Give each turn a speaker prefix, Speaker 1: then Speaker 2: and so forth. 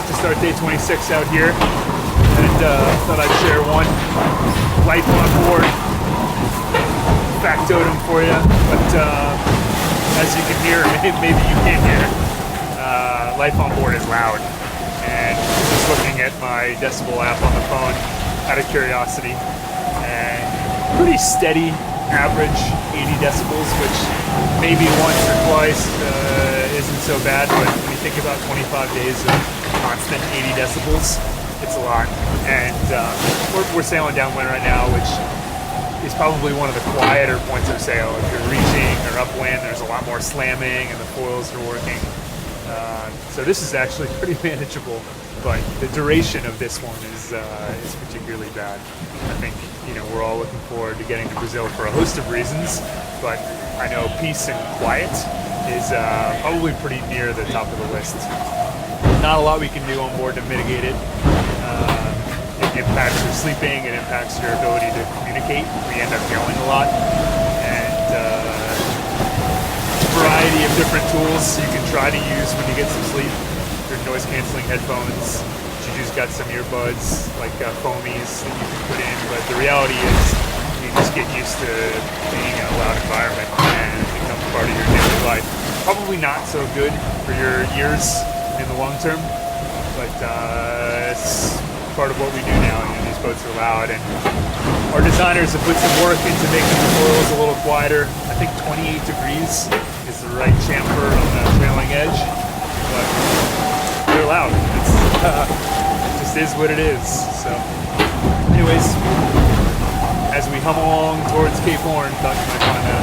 Speaker 1: about to start day 26 out here, and thought I'd share one life on board factotum for you. But as you can hear, maybe you can't hear, life on board is loud. And just looking at my decibel app on the phone out of curiosity, and pretty steady average 80 decibels, which maybe once or twice isn't so bad, but when you think about 25 days of constant 80 decibels, it's a lot. And we're sailing downwind right now, which is probably one of the quieter points of sail. If you're reaching or upwind, there's a lot more slamming and the foils are working. So this is actually pretty manageable, but the duration of this one is particularly bad. I think we're all looking forward to getting to Brazil for a host of reasons, but I know peace and quiet is probably pretty near the top of the list. Not a lot we can do on board to mitigate it. It impacts your sleeping, it impacts your ability to communicate. We end up yelling a lot, and variety of different tools you can try to use when you get some sleep. There's noise canceling headphones. Juju's got some earbuds, like foamies that you can put in, but the reality is you just get used to being in a loud environment and it becomes part of your daily life. Probably not so good for your ears in the long term, but it's part of what we do now. These boats are loud, and our designers have put some work into making the foils a little quieter. I think 28 degrees is the right chamfer on the trailing edge, but they're loud. It just is what it is. So anyways, as we hum along towards Cape Horn, thought you might want to